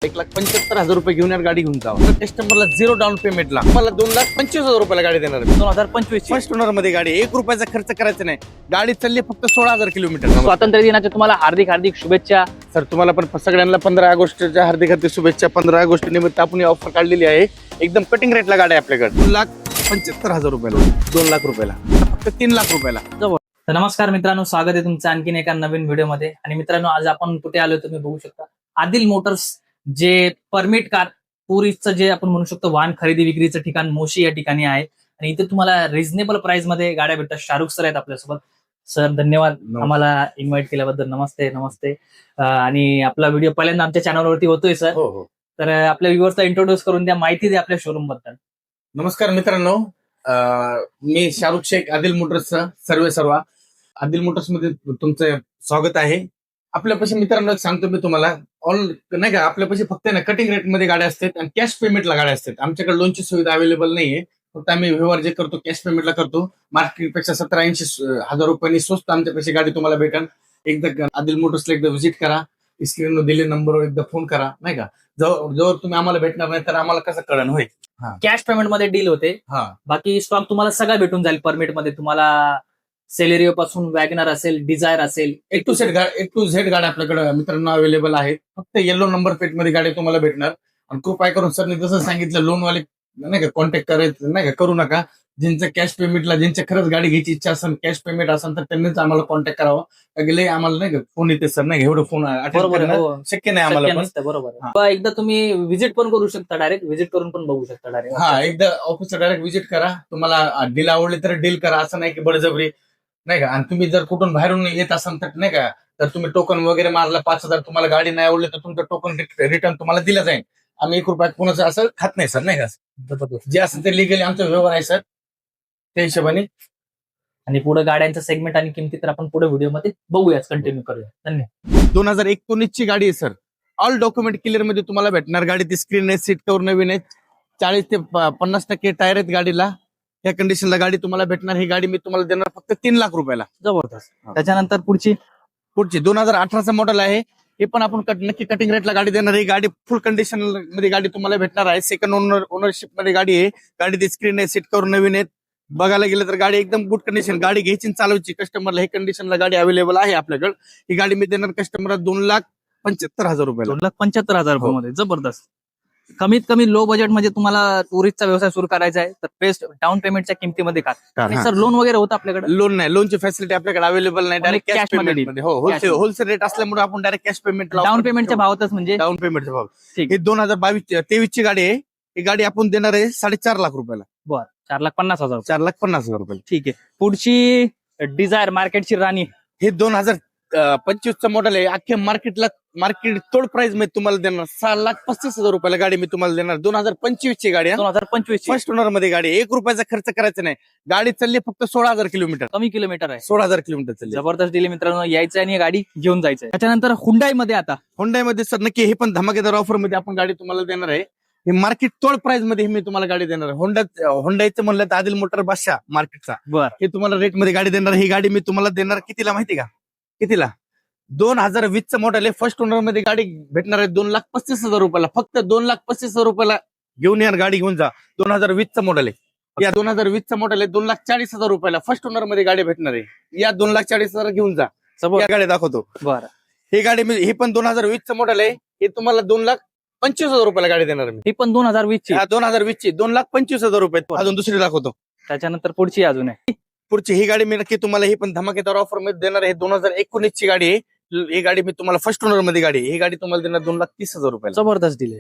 1,75,000 रुपये घेऊन यार गाडी घेऊन जावा. कस्टमरला 0 डाऊन पेमेंटला मला 2,25,000 रुपयाला गाडी देणार आहे. 2025 फर्स्ट ओनर मध्ये गाडी 1 रुपयाचा खर्च करायचा नाही. गाडी चालली फक्त 16,000 किलोमीटर. स्वातंत्र्य दिनाच्या तुम्हाला हार्दिक हार्दिक शुभेच्छा. सर तुम्हाला पण सगळ्यांना 15 ऑगस्टच्या हार्दिक हार्दिक शुभेच्छा. 15 ऑगस्ट निमित्त आपण ऑफर काढलेली आहे. एकदम कटिंग रेटला गाडी आहे आपल्याकडे. 2,75,000 रुपयाला, 2 लाख रुपयाला, फक्त 3 लाख रुपयाला. तर नमस्कार मित्रांनो, स्वागत आहे तुमचं आणखीन एका नवीन व्हिडिओमध्ये. आणि मित्रांनो, आज आपण कुठे आलो तुम्ही बघू शकता. आदिल मोटर्स, जे परमिट कार टुरिस्टचं जे आपण म्हणू शकतो वाहन खरेदी विक्रीचं ठिकाण मोशी या ठिकाणी आहे. आणि इथे तुम्हाला रिझनेबल प्राइस मध्ये गाड्या भेटतात. शाहरुख सर आहेत आपल्यासोबत. सर धन्यवाद आम्हाला इन्व्हाइट केल्याबद्दल. नमस्ते. नमस्ते. आणि आपला व्हिडिओ पहिल्यांदा आमच्या चॅनलवरती होतोय सर. हो. तर आपल्या व्ह्युअर्सला इंट्रोड्यूस करून द्या, माहिती द्या आपल्या शोरूम बद्दल. नमस्कार मित्रांनो, मी शाहरुख शेख, आदिल मोटर्सचा सर्व आदिल मोटर्स मध्ये तुमचं स्वागत आहे. आपल्यापाशी मित्रांनो एक सांगतो मी तुम्हाला, ऑल नाही का, आपल्यापाशी फक्त ना कटिंग रेट मध्ये गाड्या असतात आणि कॅश पेमेंटला गाड्या असतात. आमच्याकडे लोनची सुविधा अवेलेबल नाहीये. फक्त आम्ही व्यवहार जे करतो कॅश पेमेंटला करतो. मार्केटपेक्षा 17,80,000 रुपयांनी स्वस्त आमच्यापाशी गाडी तुम्हाला भेटेल. एकदा आदिल मोटर्सला एकदा व्हिजिट करा. स्क्रीनवर दिलेल्या नंबरवर एकदा फोन करा. नाही का, जवळ तुम्ही आम्हाला भेटणार नाही तर आम्हाला कसं कळण होईल. कॅश पेमेंट मध्ये डील होते. बाकी स्टॉक तुम्हाला सगळा भेटून जाईल. परमिट मध्ये तुम्हाला सेलेरिओ पासून वॅगनर असेल, डिझायर असेल, ए टू झेड गाड्या आपल्याकडे मित्रांनो अवेलेबल आहेत. फक्त येलो नंबर प्लेट मध्ये गाडी तुम्हाला भेटणार. आणि कृपया करून सरने जसं सांगितलं, लोनवाले नाही का कॉन्टॅक्ट करायचं नाही का, करू नका. ज्यांचं कॅश पेमेंटला, ज्यांच्या खरंच गाडी घ्यायची इच्छा असेल, कॅश पेमेंट असेल तर त्यांनीच आम्हाला कॉन्टॅक्ट करावं. गेले आम्हाला नाही का फोन येते सर, नाही एवढं फोन शक्य नाही आम्हाला. बरोबर. एकदा तुम्ही व्हिजिट पण करू शकता, डायरेक्ट व्हिजिट करून पण बघू शकता डायरेक्ट. एकदा ऑफिसला डायरेक्ट व्हिजिट करा. तुम्हाला डील आवडली तर डील करा, असं नाही की बळजबरी नाही का. आणि तुम्ही जर कुठून बाहेरून येत असाल तर नाही का, तर तुम्ही टोकन वगैरे मारला 5,000, तुम्हाला गाडी नाही आवडली तर तुमचं टोकन रिटर्न तुम्हाला दिलं जाईल. आम्ही 1 रुपयात कोणाचं असं खात नाही सर, नाही का. जे असेल ते लिगली आमचा व्यवहार आहे सर, त्या हिशोबाने. आणि पुढे गाड्यांचं सेगमेंट आणि किमती तर आपण पुढे व्हिडिओमध्ये बघूयाच, कंटिन्यू करूया. धन्यवाद. 2019 ची गाडी आहे सर. ऑल डॉक्युमेंट क्लिअर मध्ये तुम्हाला भेटणार. गाडी ती स्क्रीन आहे, सीट कवर नवीन आहे, 40 ते 50% टायर आहेत गाडीला. या कंडिशनला गाडी तुम्हाला भेटणार. ही गाडी मी तुम्हाला देणार फक्त 3 लाख रुपयाला. जबरदस्त. त्याच्यानंतर पुढची 2018चं मॉडेल आहे. हे पण आपण नक्की कटिंग रेटला गाडी देणार. ही गाडी फुल कंडिशन मध्ये गाडी तुम्हाला भेटणार आहे. सेकंड ओनरशिप मध्ये गाडी आहे. गाडी ती स्क्रीन आहे, सीट कवर नवीन आहेत. बघायला गेलं तर गाडी एकदम गुड कंडिशन. गाडी घ्यायची चालवायची कस्टमरला, ही कंडिशनला गाडी अवेलेबल आहे आपल्याकडे. ही गाडी मी देणार कस्टमरला 2,75,000 रुपये. 2,75,000 रुपयामध्ये. जबरदस्त. कमीत कमी लो बजेट मध्ये तुम्हाला टुरिस्टचा व्यवसाय सुरू करायचा आहे तर बेस्ट डाऊन पेमेंटच्या किमतीमध्ये का. सर लोन वगैरे होतं आपल्याकडे? लोन नाही, लोनची फॅसिलिटी आपल्याकडे अवेलेबल नाही. डायरेक्ट कॅश पेमेंट मध्ये. होलसेल रेट असल्यामुळे आपण डायरेक्ट कॅश पेमेंट, डाऊन पेमेंटच्या भावातच, म्हणजे डाऊन पेमेंटचा भाव. ही 2023 ची गाडी आहे. ही गाडी आपण देणार आहे 4.5 लाख रुपयाला. बरं, 4,50,000. 4,50,000 रुपये. ठीक आहे. पुढची डिझायर, मार्केटची राणी. हे 2025चं मॉडेल आहे. अख्ख्या मार्केट तोड प्राइस मध्ये तुम्हाला देणार 6,35,000 रुपयाला गाडी मी तुम्हाला देणार. 2025 ची गाडी आहे. 2025 फर्स्ट ओनर मध्ये गाडी. 1 रुपयाचा खर्च करायचा नाही. गाडी चालली फक्त 16,000 किलोमीटर. कमी किलोमीटर आहे. 16,000 किलोमीटर चालली. जबरदस्त दिली मित्रांनो. यायचं आणि गाडी घेऊन जायचं. त्याच्यानंतर हुंडाई मध्ये, आता हुंडाई मध्ये सर नक्की हे पण धमाकेदार ऑफर मध्ये आपण गाडी तुम्हाला देणार आहे. हे मार्केट तोड प्राइस मध्ये मी तुम्हाला गाडी देणार आहे. हुंडाईचं म्हणलं तर आदिल मोटर बादशाह मार्केटचा. बरं, हे तुम्हाला रेट मध्ये गाडी देणार. ही गाडी मी तुम्हाला देणार कितीला माहिती का? कितीला? 2020चं मॉडेल आहे. फर्स्ट ओनर मध्ये गाडी भेटणार आहे 2,35,000 रुपयाला. फक्त 2,35,000 रुपयाला घेऊन या, गाडी घेऊन जा. 2020चं मॉडेल आहे. या 2020चं मॉडेल आहे. 2,40,000 रुपयाला फर्स्ट ओनर मध्ये गाडी भेटणार आहे. या 2,40,000 घेऊन जा. या गाडी दाखवतो. बरं. ही गाडी ही पण 2020चं मॉडेल आहे. हे तुम्हाला 2,25,000 रुपयाला गाडी देणार मी. ही पण 2020 ची. 2020 ची 2,25,000 रुपये. अजून दुसरी दाखवतो. त्याच्यानंतर पुढची अजून आहे. पुढची ही गाडी मी नक्की तुम्हाला ही पण धमाकेदार ऑफर मध्ये देणार आहे. 2019 ची गाडी आहे. ही गाडी मी तुम्हाला फर्स्ट ओनर मध्ये गाडी आहे. ही गाडी तुम्हाला देणार 2,30,000 रुपयाला. जबरदस्त दिले.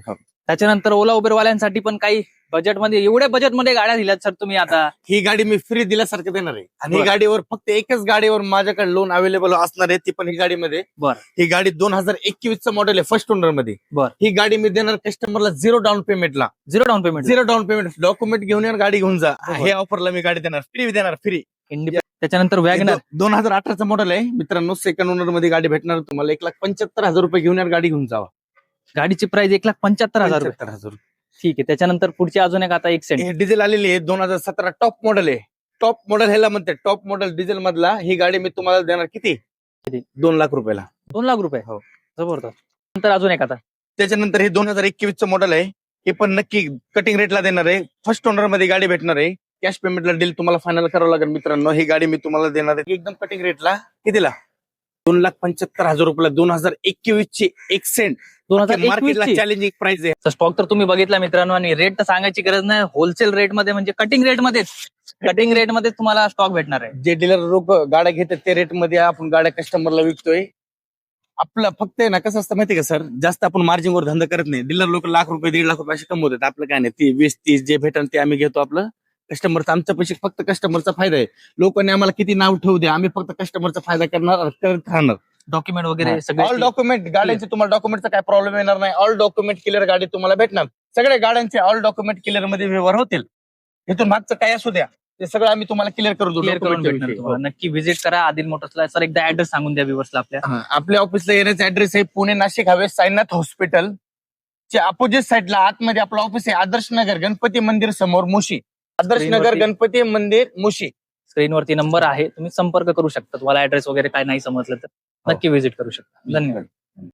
त्याच्यानंतर ओला उबेर वाल्यांसाठी पण काही बजेटमध्ये, एवढ्या बजेटमध्ये गाड्या दिल्यात सर तुम्ही आता. ही गाडी मी फ्री दिल्यासारखं देणार आहे. आणि ही गाडीवर फक्त एकच गाडीवर माझ्याकडे लोन अवेलेबल असणार आहे, ती पण ही गाडीमध्ये. बरं. ही गाडी 2021चं मॉडेल आहे, फर्स्ट ओनर मध्ये. बरं. ही गाडी मी देणार कस्टमरला 0 डाऊन पेमेंटला. 0 down payment. 0 down payment. Document घेऊन या, गाडी घेऊन जा. हे ऑफरला मी गाडी देणार, फ्री देणार, फ्री. त्याच्यानंतर वॅगनर 2018चं मॉडेल आहे मित्रांनो. सेकंड ओनर मध्ये गाडी भेटणार तुम्हाला. 1,75,000 रुपये घेऊन या, गाडी घेऊन जावा. गाडीची प्राइस 1,75,000 रुपये. 75,000. ठीक आहे. त्याच्यानंतर पुढची अजून एक आता एक्सेंट. हे डिझेल आलेली आहे. 2017 टॉप मॉडेल आहे. टॉप मॉडेल ह्याला म्हणते, टॉप मॉडेल डिझेल मधला. ही गाडी मी तुम्हाला देणार किती? 2 लाख रुपयाला. 2 लाख रुपये. हो. जबरदस्त. नंतर अजून एक आता त्याच्यानंतर हे 2021चं मॉडेल आहे. हे पण नक्की कटिंग रेटला देणार आहे. फर्स्ट ओनर मध्ये गाडी भेटणार आहे. कॅश पेमेंटला डील तुम्हाला फायनल करावं लागेल मित्रांनो. ही गाडी मी तुम्हाला देणार आहे एकदम कटिंग रेटला. कितीला? 2,75,000 रुपयाला 2021 ची एक्सेंट. 2021 मार्केटला ची चॅलेंजिंग प्राइस आहे. स्टॉक तर तुम्ही बघितला मित्रांनो, आणि रेट तर सांगायची गरज नाही. होलसेल रेट मध्ये म्हणजे कटिंग रेट मध्येच तुम्हाला स्टॉक भेटणार आहे. जे डीलर लोक गाड्या घेतात ते रेट मध्ये आपण गाड्या कस्टमरला विकतोय. आपलं फक्त आहे ना कसं असतं माहिती का सर, जास्त आपण मार्जिनवर धंदा करत नाही. डीलर लोक लाख रुपये 1.5 लाख रुपये असे कमवतात. आपलं काय नाही, ती 20-30 जे भेटन ते आम्ही घेतो. आपलं कस्टमरचा आमच्या पैसे फक्त कस्टमरचा फायदा आहे. लोकांनी आम्हाला किती नाव ठेवू द्या, आम्ही फक्त कस्टमरचा फायदा करत राहणार. डॉक्युमेंट वगैरे सगळे ऑल डॉक्युमेंट गाड्यांचे तुम्हाला डॉक्युमेंटचा काय प्रॉब्लेम येणार नाही. ऑल डॉक्युमेंट क्लिअर गाडी तुम्हाला भेटणार. सगळ्या गाड्यांचे ऑल डॉक्युमेंट क्लिअर मध्ये व्यवहार होतील. इथून मागचं काय असू द्या ते सगळं आम्ही तुम्हाला क्लिअर करून देऊ. क्लिअर करून document च्या भेटणार विषयी. तुम्हाला. नक्की व्हिजिट करा आदिल मोटर्सला. सर एकदा ऍड्रेस सांगून द्या व्ह्युअर्सला आपल्या. आपल्या ऑफिसला येण्याचा ऍड्रेस आहे पुणे नाशिक हायवे साईनाथ हॉस्पिटल च्या अपोजिट साईडला आतमध्ये आपलं ऑफिस आहे. आदर्श नगर गणपती मंदिर समोर मुशी. आदर्श नगर गणपती मंदिर मुशी. स्क्रीनवरती नंबर आहे, तुम्ही संपर्क करू शकता. तुम्हाला ऍड्रेस वगैरे काय नाही समजलं तर नक्की व्हिजिट करू शकता. धन्यवाद.